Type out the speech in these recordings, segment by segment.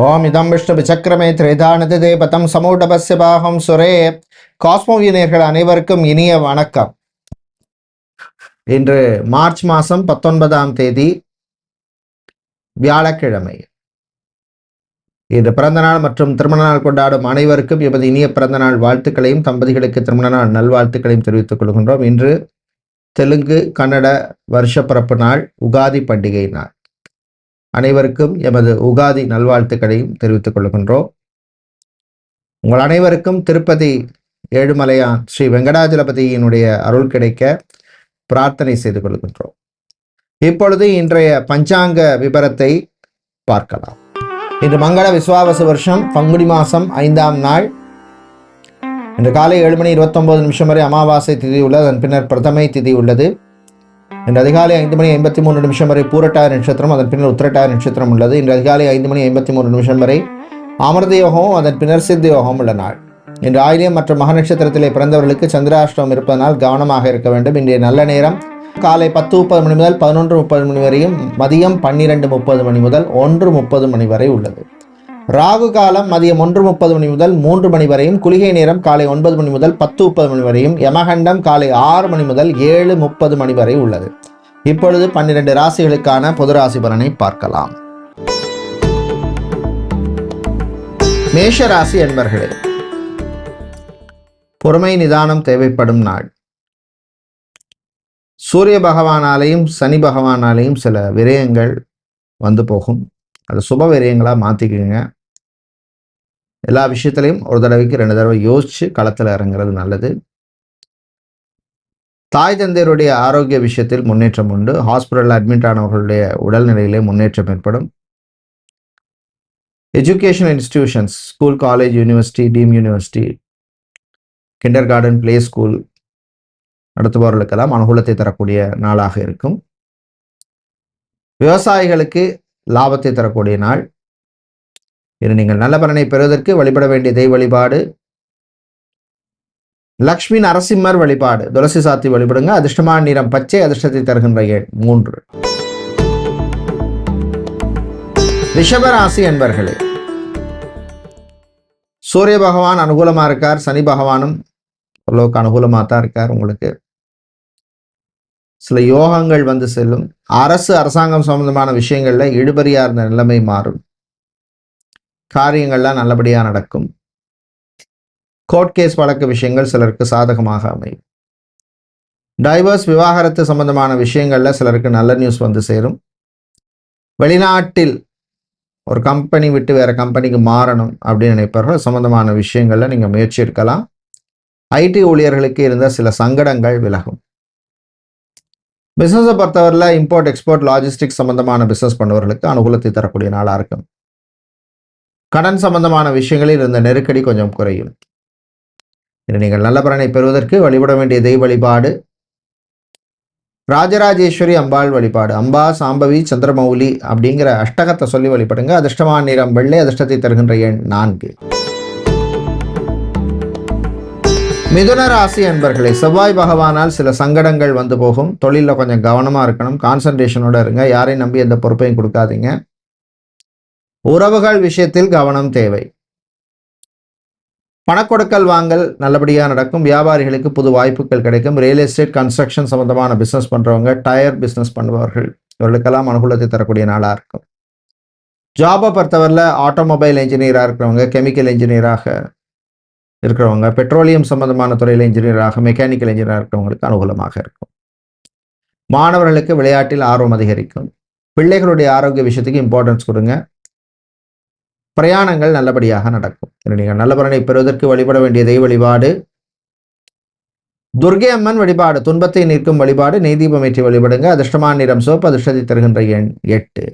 ஓம் இதம் விஷ்ணு விசக்கிரமே திரேதானதே பதம் சமூடபஸ்ய பாகம் சுரே. காஸ்மோவியனர்கள் அனைவருக்கும் இனிய வணக்கம். இன்று மார்ச் மாதம் 19ஆம் தேதி வியாழக்கிழமை. இன்று பிறந்தநாள் மற்றும் திருமண நாள் கொண்டாடும் அனைவருக்கும் எமது இனிய பிறந்தநாள் வாழ்த்துக்களையும் தம்பதிகளுக்கு திருமண நாள் நல்வாழ்த்துக்களையும் தெரிவித்துக் கொள்கின்றோம். இன்று தெலுங்கு கன்னட வருஷ பிறப்பு நாள், உகாதி பண்டிகை நாள். அனைவருக்கும் எமது உகாதி நல்வாழ்த்துக்களையும் தெரிவித்துக் கொள்கின்றோம். உங்கள் அனைவருக்கும் திருப்பதி ஏழுமலையான் ஸ்ரீ வெங்கடாஜலபதியினுடைய அருள் கிடைக்க பிரார்த்தனை செய்து கொள்கின்றோம். இப்பொழுது இன்றைய பஞ்சாங்க விபரத்தை பார்க்கலாம். இன்று மங்கள விஸ்வாவசு வருஷம் பங்குனி மாதம் 5ஆம் நாள். இன்று காலை 7:29 வரை அமாவாசை திதி உள்ளது. அதன் பின்னர் பிரதமை திதி உள்ளது. இன்று அதிகாலை 5:53 வரை பூரட்டாய நட்சத்திரம், அதன் பின்னர் உத்திரட்டாய நட்சத்திரம் உள்ளது. இன்று அதிகாலை 5:53 வரை அமிர்த யோகமும் அதன் பின்னர் சித்த யோகமும் உள்ள நாள். இன்று ஆயிலியம் மற்றும் மக நட்சத்திரத்திலே பிறந்தவர்களுக்கு சந்திராஷ்டமம் இருப்பதனால் கவனமாக இருக்க வேண்டும். இன்றைய நல்ல நேரம் காலை 10:30 முதல் 11:30 வரையும், மதியம் 12:30 முதல் 1:30 வரை உள்ளது. ராகு காலம் மதியம் 1:30 முதல் 3 வரையும், குளிகை நேரம் காலை 9 முதல் 10:30 வரையும், யமகண்டம் காலை 6 முதல் 7:30 வரை உள்ளது. இப்பொழுது 12 ராசிகளுக்கான பொது ராசி பலனை பார்க்கலாம். மேஷ ராசி என்பர்களே, பொறுமை நிதானம் தேவைப்படும் நாள். சூரிய பகவானாலேயும் சனி பகவானாலேயும் சில விரயங்கள் வந்து போகும். அது சுப விரயங்களா மாத்திக்குங்க. எல்லா விஷயத்திலையும் ஒரு தடவைக்கு 2 தடவை யோசிச்சு களத்தில் இறங்குறது நல்லது. தாய் தந்தையருடைய ஆரோக்கிய விஷயத்தில் முன்னேற்றம் உண்டு. ஹாஸ்பிட்டலில் அட்மிட் ஆனவர்களுடைய உடல்நிலையிலே முன்னேற்றம் ஏற்படும். Education institutions, school, college, university, deemed university, kindergarten, play school நடத்துபவர்களுக்கெல்லாம் அனுகூலத்தை தரக்கூடிய நாளாக இருக்கும். விவசாயிகளுக்கு லாபத்தை தரக்கூடிய நாள். இது நீங்கள் நல்ல பலனை பெறுவதற்கு வழிபட வேண்டிய தெய்வ வழிபாடு லக்ஷ்மி நரசிம்மர் வழிபாடு. துளசி சாத்தி வழிபடுங்க. அதிர்ஷ்டமான நிறம் பச்சை, அதிர்ஷ்டத்தை தருகின்ற எண் 3. ரிஷபராசி என்பர்களே, சூரிய பகவான் அனுகூலமா இருக்கார். சனி பகவானும் ஓரளவுக்கு அனுகூலமாக தான் இருக்கார். உங்களுக்கு சில யோகங்கள் வந்து செல்லும். அரசாங்கம் சம்பந்தமான விஷயங்கள்ல இழுபறியா இருந்த நிலைமை மாறும். காரியங்கள்லாம் நல்லபடியாக நடக்கும். கோர்ட் கேஸ் வழக்கு விஷயங்கள் சிலருக்கு சாதகமாக அமையும். டைவர்ஸ், விவாகரத்து சம்பந்தமான விஷயங்கள்ல சிலருக்கு நல்ல நியூஸ் வந்து சேரும். வெளிநாட்டில் ஒரு கம்பெனி விட்டு வேற கம்பெனிக்கு மாறணும் அப்படின்னு நினைப்பவர்கள் சம்பந்தமான விஷயங்கள்ல நீங்க முயற்சி எடுக்கலாம். ஐடி ஊழியர்களுக்கு இருந்த சில சங்கடங்கள் விலகும். பிசினஸை பொறுத்தவரையில் இம்போர்ட் எக்ஸ்போர்ட் லாஜிஸ்டிக்ஸ் சம்பந்தமான பிசினஸ் பண்ணுவவர்களுக்கு அனுகூலத்தை தரக்கூடிய நாளாக இருக்கும். கடன் சம்பந்தமான விஷயங்களில் இருந்த நெருக்கடி கொஞ்சம் குறையும். நீங்கள் நல்ல பலனை பெறுவதற்கு வழிபட வேண்டிய தெய்வ வழிபாடு ராஜராஜேஸ்வரி அம்பாள் வழிபாடு. அம்பா, சாம்பவி, சந்திரமௌலி அப்படிங்கிற அஷ்டகத்தை சொல்லி வழிபடுங்க. அதிர்ஷ்டமான நிறம் வெள்ளை, அதிர்ஷ்டத்தை தருகின்ற எண் 4. மிதுன ராசி அன்பர்களே, செவ்வாய் பகவானால் சில சங்கடங்கள் வந்து போகும். தொழிலில் கொஞ்சம் கவனமாக இருக்கணும். கான்சன்ட்ரேஷனோட இருங்க. யாரையும் நம்பி எந்த பொறுப்பையும் கொடுக்காதீங்க. உறவுகள் விஷயத்தில் கவனம் தேவை. பணக்கொடுக்கல் வாங்கல் நல்லபடியாக நடக்கும். வியாபாரிகளுக்கு புது வாய்ப்புகள் கிடைக்கும். ரியல் எஸ்டேட், கன்ஸ்ட்ரக்ஷன் சம்பந்தமான பிஸ்னஸ் பண்ணுறவங்க, டயர் பிஸ்னஸ் பண்ணுபவர்கள், இவர்களுக்கெல்லாம் அனுகூலத்தை தரக்கூடிய நாளாக இருக்கும். ஜாபை பொறுத்தவரையில் ஆட்டோமொபைல் இன்ஜினியராக இருக்கிறவங்க, கெமிக்கல் இன்ஜினியராக இருக்கிறவங்க, பெட்ரோலியம் சம்பந்தமான துறையில் இன்ஜினியராக, மெக்கானிக்கல் இன்ஜினியராக இருக்கிறவங்களுக்கு அனுகூலமாக இருக்கும். மாணவர்களுக்கு விளையாட்டில் ஆர்வம் அதிகரிக்கும். பிள்ளைகளுடைய ஆரோக்கிய விஷயத்துக்கு இம்பார்ட்டன்ஸ் கொடுங்க. பிரயாணங்கள் நல்லபடியாக நடக்கும். நீங்கள் நல்ல பலனை பெறுவதற்கு வழிபட வேண்டிய தெய்வ வழிபாடு துர்கை அம்மன் வழிபாடு. துன்பத்தை நீக்கும் வழிபாடு. நெய் தீபம் ஏற்றி வழிபடுங்க. அதிர்ஷ்டமான நிறம் சிவப்பு, அதிர்ஷ்டத்தை தருகின்ற எண் 8.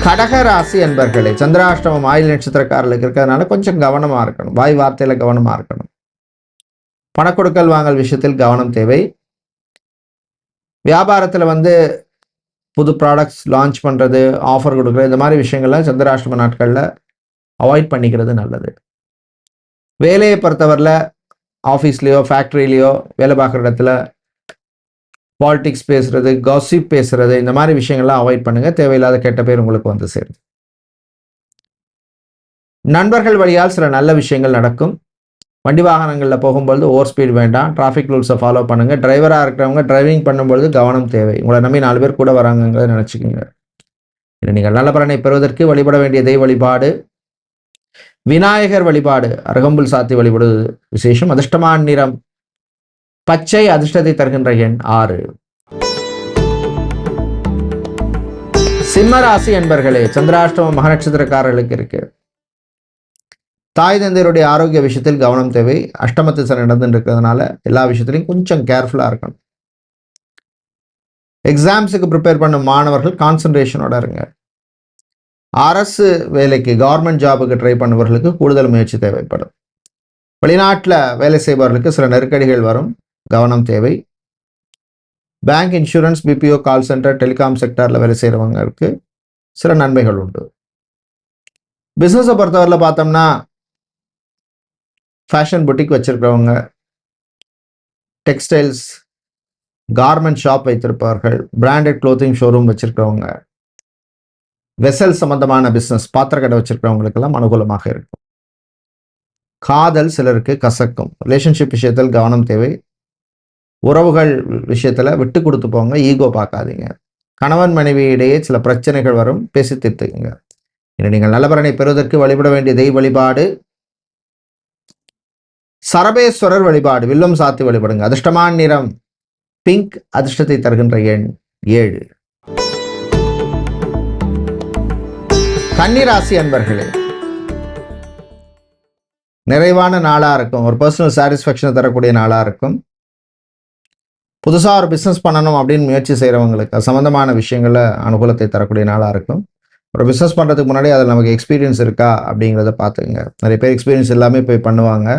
கடக ராசி என்பர்களே, சந்திராஷ்டமம் ஆயுள் நட்சத்திரக்காரர்களுக்கு இருக்கிறதுனால கொஞ்சம் கவனமா இருக்கணும். வாய் வார்த்தையில கவனமா இருக்கணும். பணக்கொடுக்கல் வாங்கல் விஷயத்தில் கவனம் தேவை. வியாபாரத்தில் புது ப்ராடக்ட்ஸ் லான்ச் பண்ணுறது, ஆஃபர் கொடுக்குறது, இந்த மாதிரி விஷயங்கள்லாம் சந்திராஷ்டம நாட்களில் அவாய்ட் பண்ணிக்கிறது நல்லது. வேலையை பொறுத்தவரையில் ஆஃபீஸ்லேயோ ஃபேக்ட்ரிலேயோ வேலை பார்க்குற இடத்துல பாலிடிக்ஸ் பேசுறது, காசிப் பேசுறது, இந்த மாதிரி விஷயங்கள்லாம் அவாய்ட் பண்ணுங்க. தேவையில்லாத கெட்ட பேர் உங்களுக்கு வந்து சேரும். நண்பர்கள் வழியால் சில நல்ல விஷயங்கள் நடக்கும். வண்டி வாகனங்களில் போகும்பொழுது ஓவர் ஸ்பீட் வேண்டாம். டிராஃபிக் ரூல்ஸை ஃபாலோ பண்ணுங்கள். டிரைவராக இருக்கிறவங்க டிரைவிங் பண்ணும்பொழுது கவனம் தேவை. உங்களை நம்பி 4 பேர் கூட வராங்கிறத நினச்சிக்கோங்க. நீங்கள் நல்ல பலனை பெறுவதற்கு வழிபட வேண்டிய தெய்வ வழிபாடு விநாயகர் வழிபாடு, அருகம்புல் சாத்தி வழிபடுவது விசேஷம். அதிர்ஷ்டமான நிறம் பச்சை, அதிர்ஷ்டத்தை தருகின்ற எண் 6. சிம்ம ராசி என்பர்களே, சந்திராஷ்டமம் மக நட்சத்திரக்காரர்களுக்கு இருக்கு. தாய் தந்தையருடைய ஆரோக்கிய விஷயத்தில் கவனம் தேவை. அஷ்டமத்து சனி நடந்துட்டு இருக்கிறதுனால எல்லா விஷயத்திலையும் கொஞ்சம் கேர்ஃபுல்லாக இருக்கணும். எக்ஸாம்ஸுக்கு ப்ரிப்பேர் பண்ணும் மாணவர்கள் கான்சன்ட்ரேஷனோட இருங்க. அரசு வேலைக்கு, கவர்மெண்ட் ஜாபுக்கு ட்ரை பண்ணுபவர்களுக்கு கூடுதல் முயற்சி தேவைப்படும். வெளிநாட்டில் வேலை செய்பவர்களுக்கு சில நெருக்கடிகள் வரும், கவனம் தேவை. Bank, insurance, BPO, call centre, telecom செக்டரில் வேலை செய்கிறவங்களுக்கு சில நன்மைகள் உண்டு. பிஸ்னஸை பொறுத்தவரையில் பார்த்தோம்னா ஃபேஷன் புட்டிக் வச்சிருக்கிறவங்க, டெக்ஸ்டைல்ஸ், கார்மெண்ட் ஷாப் வைத்திருப்பவர்கள், பிராண்டட் க்ளோத்திங் ஷோரூம் வச்சிருக்கிறவங்க, வெசல் சம்பந்தமான பிஸ்னஸ், பாத்திர கடை வச்சிருக்கிறவங்களுக்கெல்லாம் அனுகூலமாக இருக்கும். காதல் சிலருக்கு கசக்கும். ரிலேஷன்ஷிப் விஷயத்தில் கவனம் தேவை. உறவுகள் விஷயத்தில் விட்டு கொடுத்து போங்க, ஈகோ பார்க்காதீங்க. கணவன் மனைவி இடையே சில பிரச்சனைகள் வரும், பேசி தீர்த்துக்குங்க. நீங்கள் நல்ல பலனை பெறுவதற்கு வழிபட வேண்டிய தெய்வ வழிபாடு சரபேஸ்வரர் வழிபாடு, வில்லம் சாத்தி வழிபடுங்க. அதிர்ஷ்டமான நிறம் பிங்க், அதிர்ஷ்டத்தை தருகின்ற எண் 7. கன்னிராசி அன்பர்களே, நிறைவான நாளாக இருக்கும். ஒரு பர்சனல் சாட்டிஸ்ஃபேக்ஷனை தரக்கூடிய நாளாக இருக்கும். புதுசாக ஒரு பிஸ்னஸ் பண்ணணும் அப்படின்னு முயற்சி செய்கிறவங்களுக்கு சம்மந்தமான விஷயங்களில் அனுகூலத்தை தரக்கூடிய நாளாக இருக்கும். ஒரு பிஸ்னஸ் பண்ணுறதுக்கு முன்னாடி அதில் நமக்கு எக்ஸ்பீரியன்ஸ் இருக்கா அப்படிங்கிறத பார்த்துங்க. நிறைய பேர் எக்ஸ்பீரியன்ஸ் எல்லாமே போய் பண்ணுவாங்க.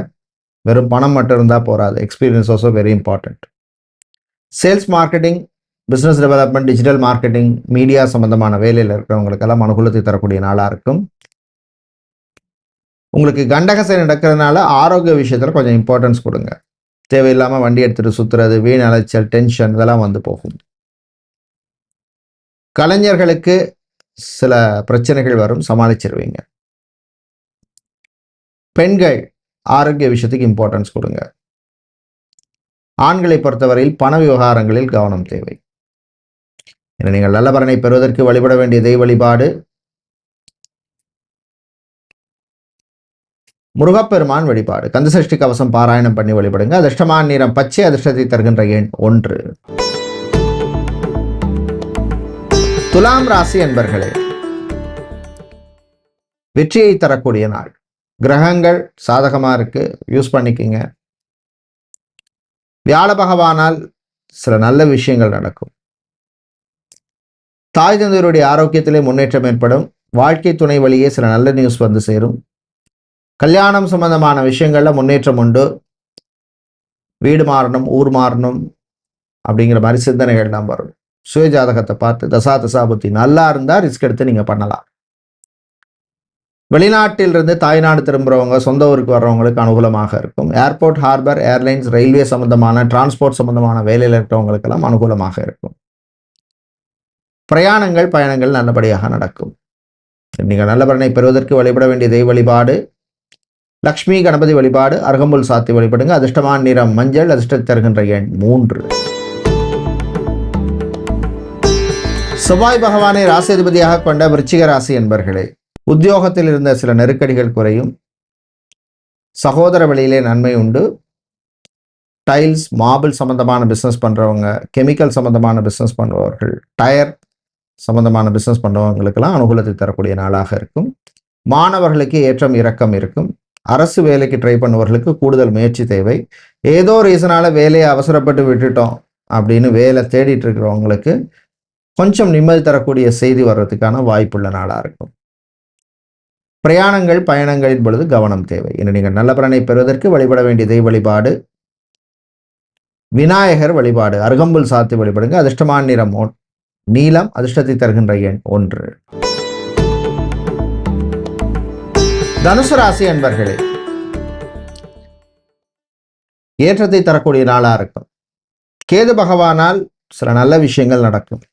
வெறும் பணம் மட்டும் இருந்தால் போகாது. Experience also very important. Sales, marketing, business development, digital marketing, media சம்பந்தமான வேலையில் இருக்கிறவங்களுக்கெல்லாம் அனுகூலத்தை தரக்கூடிய நாளாக இருக்கும். உங்களுக்கு கண்டகசை நடக்கிறதுனால ஆரோக்கிய விஷயத்தில் கொஞ்சம் இம்பார்ட்டன்ஸ் கொடுங்க. தேவையில்லாமல் வண்டி எடுத்துகிட்டு சுற்றுறது, வீண் அலைச்சல், டென்ஷன் இதெல்லாம் வந்து போகும். கலைஞர்களுக்கு சில பிரச்சனைகள் வரும், சமாளிச்சிருவீங்க. பெண்கள் ஆரோக்கிய விஷயத்துக்கு இம்பார்ட்டன்ஸ் கொடுங்க. ஆண்களை பொறுத்தவரையில் பண விவகாரங்களில் கவனம் தேவை. என நீங்கள் நல்ல பலனை பெறுவதற்கு வழிபட வேண்டிய தெய்வ வழிபாடு முருகப்பெருமான் வழிபாடு. கந்தசஷ்டி கவசம் பாராயணம் பண்ணி வழிபடுங்க. அதிர்ஷ்டமான நிறம் பச்சை, அதிர்ஷ்டத்தை தருகின்ற எண் 1. துலாம் ராசி என்பர்களே, வெற்றியை தரக்கூடிய நாள். கிரகங்கள் சாதகமாக இருக்கு, யூஸ் பண்ணிக்கங்க. வியாழ பகவானால் சில நல்ல விஷயங்கள் நடக்கும். தாய் தந்தையருடைய ஆரோக்கியத்திலே முன்னேற்றம் ஏற்படும். வாழ்க்கை துணை வழியே சில நல்ல நியூஸ் வந்து சேரும். கல்யாணம் சம்பந்தமான விஷயங்கள்ல முன்னேற்றம் உண்டு. வீடு மாறணும், ஊர் மாறணும் அப்படிங்கிற மாதிரி சிந்தனைகள் தான் வரும். சுய ஜாதகத்தை பார்த்து தசாபுத்தி நல்லா இருந்தால் ரிஸ்க் எடுத்து நீங்கள் பண்ணலாம். வெளிநாட்டிலிருந்து தாய்நாடு திரும்புகிறவங்க, சொந்த ஊருக்கு வர்றவங்களுக்கு அனுகூலமாக இருக்கும். ஏர்போர்ட், ஹார்பர், ஏர்லைன்ஸ், ரயில்வே சம்பந்தமான, டிரான்ஸ்போர்ட் சம்பந்தமான வேலையில் இருக்கிறவங்களுக்கெல்லாம் அனுகூலமாக இருக்கும். பிரயாணங்கள், பயணங்கள் நல்லபடியாக நடக்கும். நீங்கள் நல்ல பலனை பெறுவதற்கு வழிபட வேண்டிய தெய்வ வழிபாடு லக்ஷ்மி கணபதி வழிபாடு, அருகம்புல் சாத்தி வழிபடுங்க. அதிர்ஷ்டமான நிறம் மஞ்சள், அதிர்ஷ்டத்தை தருகின்ற எண் 3. செவ்வாய் பகவானை ராசிதிபதியாக கொண்ட விருச்சிக ராசி என்பர்களே, உத்தியோகத்தில் இருந்த சில நெருக்கடிகள் குறையும். சகோதர வழியிலே நன்மை உண்டு. டைல்ஸ், மார்பிள் சம்பந்தமான பிஸ்னஸ் பண்ணுறவங்க, கெமிக்கல் சம்பந்தமான பிஸ்னஸ் பண்ணுறவர்கள், டயர் சம்பந்தமான பிஸ்னஸ் பண்ணுறவங்களுக்கெல்லாம் அனுகூலத்தை தரக்கூடிய நாளாக இருக்கும். மாணவர்களுக்கு ஏற்றம் இறக்கம் இருக்கும். அரசு வேலைக்கு ட்ரை பண்ணுவவர்களுக்கு கூடுதல் முயற்சி தேவை. ஏதோ ரீசனால வேலையை அவசரப்பட்டு விட்டுட்டோம் அப்படின்னு வேலை தேடிட்டு இருக்கிறவங்களுக்கு கொஞ்சம் நிம்மதி தரக்கூடிய செய்தி வர்றதுக்கான வாய்ப்புள்ள நாளாக இருக்கும். பிரயாணங்கள், பயணங்களின் பொழுது கவனம் தேவை. இன்று நீங்கள் நல்ல பலனை பெறுவதற்கு வழிபட வேண்டிய தெய்வ வழிபாடு விநாயகர் வழிபாடு, அருகம்புல் சாத்தி வழிபடுங்க. அதிர்ஷ்டமான நிறம் நீலம், அதிர்ஷ்டத்தை தருகின்ற எண் 1. தனுசு ராசி அன்பர்களே, ஏற்றத்தை தரக்கூடிய நாளாக இருக்கும். கேது பகவானால் சில நல்ல விஷயங்கள் நடக்கும்.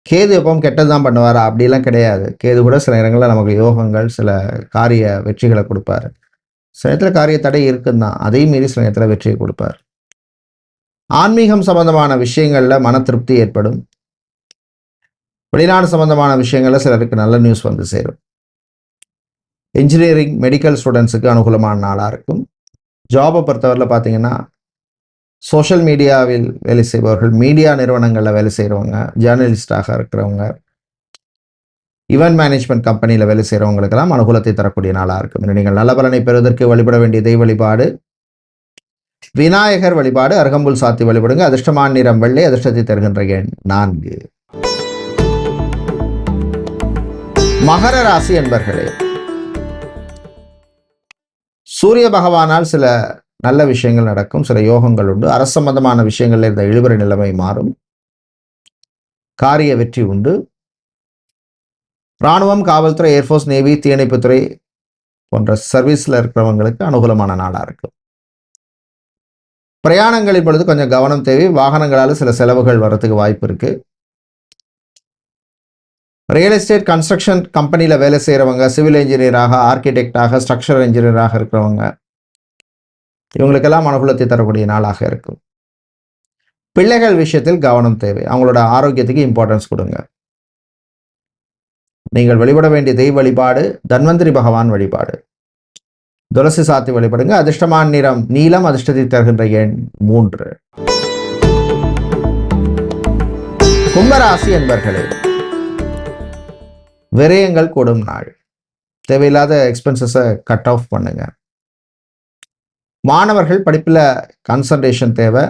கேது எப்பவும் கெட்டது தான் பண்ணுவாரா அப்படிலாம் கிடையாது. கேது கூட சில நேரங்களில் நமக்கு யோகங்கள், சில காரிய வெற்றிகளை கொடுப்பாரு. சில நேரத்தில் காரிய தடை இருக்குன்னு தான், அதையும் மீறி சில நேரத்தில் வெற்றியை கொடுப்பார். ஆன்மீகம் சம்பந்தமான விஷயங்கள்ல மன திருப்தி ஏற்படும். வெளிநாடு சம்பந்தமான விஷயங்கள்ல சிலருக்கு நல்ல நியூஸ் வந்து சேரும். இன்ஜினியரிங், மெடிக்கல் ஸ்டூடெண்ட்ஸுக்கு அனுகூலமான நாளாக இருக்கும். ஜாபை பொறுத்தவரையில் பார்த்தீங்கன்னா, சோஷியல் மீடியாவில் வேலை செய்பவர்கள், மீடியா நிறுவனங்களில் வேலை செய்கிறவங்க, ஜேர்னலிஸ்டாக இருக்கிறவங்க, ஈவென்ட் மேனேஜ்மெண்ட் கம்பெனியில் வேலை செய்கிறவங்களுக்கெல்லாம் அனுகூலத்தை தரக்கூடிய நாளாக இருக்கும். நீங்கள் நல்ல பலனை பெறுவதற்கு வழிபட வேண்டிய தெய்வ வழிபாடு விநாயகர் வழிபாடு. அருகம்புல் சாத்தி வழிபடுங்க. அதிர்ஷ்டமான நிறம் வெள்ளை. அதிர்ஷ்டத்தை தருகின்ற எண் 4. மகர ராசி என்பர்களே, சூரிய பகவானால் சில நல்ல விஷயங்கள் நடக்கும், சில யோகங்கள் உண்டு. அரசு சம்பந்தமான விஷயங்களில் இருந்த இழுபறி நிலைமை மாறும். காரிய வெற்றி உண்டு. இராணுவம், காவல்துறை, ஏர்ஃபோர்ஸ், நேவி, தீயணைப்புத்துறை போன்ற சர்வீஸில் இருக்கிறவங்களுக்கு அனுகூலமான நாளாக இருக்கும். பிரயாணங்களின் பொழுது கொஞ்சம் கவனம் தேவை. வாகனங்களால் சில செலவுகள் வர்றதுக்கு வாய்ப்பு இருக்கு. ரியல் எஸ்டேட், கன்ஸ்ட்ரக்ஷன் கம்பெனியில் வேலை செய்கிறவங்க, சிவில் இன்ஜினியராக, ஆர்கிடெக்டாக, ஸ்ட்ரக்சர் இன்ஜினியராக இருக்கிறவங்க, இவங்களுக்கெல்லாம் அனுகூலத்தை தரக்கூடிய நாளாக இருக்கும். பிள்ளைகள் விஷயத்தில் கவனம் தேவை. அவங்களோட ஆரோக்கியத்துக்கு இம்பார்ட்டன்ஸ் கொடுங்க. நீங்கள் வழிபட வேண்டிய தெய்வ வழிபாடு தன்வந்திரி பகவான் வழிபாடு. துளசி சாத்தி வழிபடுங்க. அதிர்ஷ்டமான நிறம் நீலம். அதிர்ஷ்டத்தை தருகின்ற எண் 3. கும்பராசி என்பர்களே, விரயங்கள் கூடும் நாள். தேவையில்லாத எக்ஸ்பென்சஸை கட் ஆஃப் பண்ணுங்க. மாணவர்கள் படிப்பில் கான்சன்ட்ரேஷன் தேவை.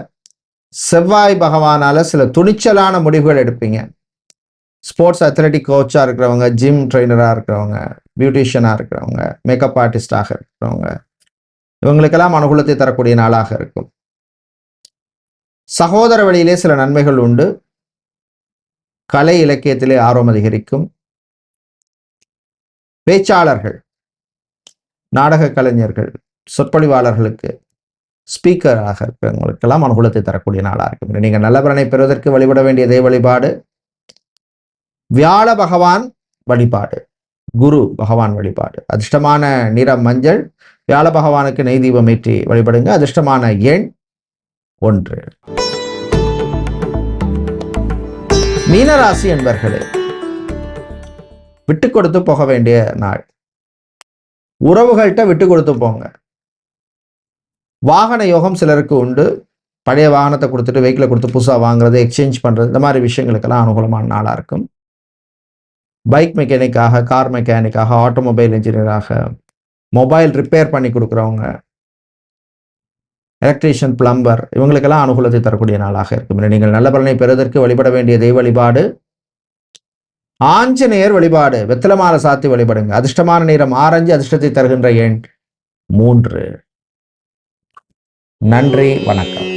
செவ்வாய் பகவானால சில துணிச்சலான முடிவுகள் எடுப்பீங்க. ஸ்போர்ட்ஸ் அத்லெட்டிக் கோச்சாக இருக்கிறவங்க, ஜிம் ட்ரெயினராக இருக்கிறவங்க, பியூட்டிஷியனாக இருக்கிறவங்க, மேக்கப் ஆர்டிஸ்டாக இருக்கிறவங்க, இவங்களுக்கெல்லாம் அனுகூலத்தை தரக்கூடிய நாளாக இருக்கும். சகோதர வழியிலே சில நன்மைகள் உண்டு. கலை இலக்கியத்திலே ஆர்வம் அதிகரிக்கும். பேச்சாளர்கள், நாடக கலைஞர்கள், சொற்பொழிவாளர்களுக்கு, ஸ்பீக்கராக இருக்கிறவங்களுக்கெல்லாம் அனுகூலத்தை தரக்கூடிய நாளாக இருக்கும். நீங்கள் நல்ல பலனை பெறுவதற்கு வழிபட வேண்டிய தெய்வ வழிபாடு வியாழ பகவான் வழிபாடு, குரு பகவான் வழிபாடு. அதிர்ஷ்டமான நிறம் மஞ்சள். வியாழ பகவானுக்கு நெய் தீபம் ஏற்றி வழிபடுங்க. அதிர்ஷ்டமான எண் 1. மீனராசி என்பர்களே, விட்டு கொடுத்து போக வேண்டிய நாள். உறவுகள்கிட்ட விட்டு கொடுத்து போங்க. வாகன யோகம் சிலருக்கு உண்டு. பழைய வாகனத்தை கொடுத்துட்டு வெஹிக்கிளை கொடுத்து புதுசாக வாங்குறது, எக்ஸ்சேஞ்ச் பண்ணுறது, இந்த மாதிரி விஷயங்களுக்கெல்லாம் அனுகூலமான நாளாக இருக்கும். பைக் மெக்கானிக்காக, கார் மெக்கானிக்காக, ஆட்டோமொபைல் இன்ஜினியராக, மொபைல் ரிப்பேர் பண்ணி கொடுக்குறவங்க, எலக்ட்ரீஷியன், பிளம்பர், இவங்களுக்கெல்லாம் அனுகூலத்தை தரக்கூடிய நாளாக இருக்கும். நீங்கள் நல்ல பலனை பெறுவதற்கு வழிபட வேண்டிய தெய்வ வழிபாடு ஆஞ்சநேயர் வழிபாடு. வெத்தலமாலை சாத்தி வழிபடுங்க. அதிர்ஷ்டமான நிறம் ஆரஞ்சு. அதிர்ஷ்டத்தை தருகின்ற எண் 3. நன்றி, வணக்கம்.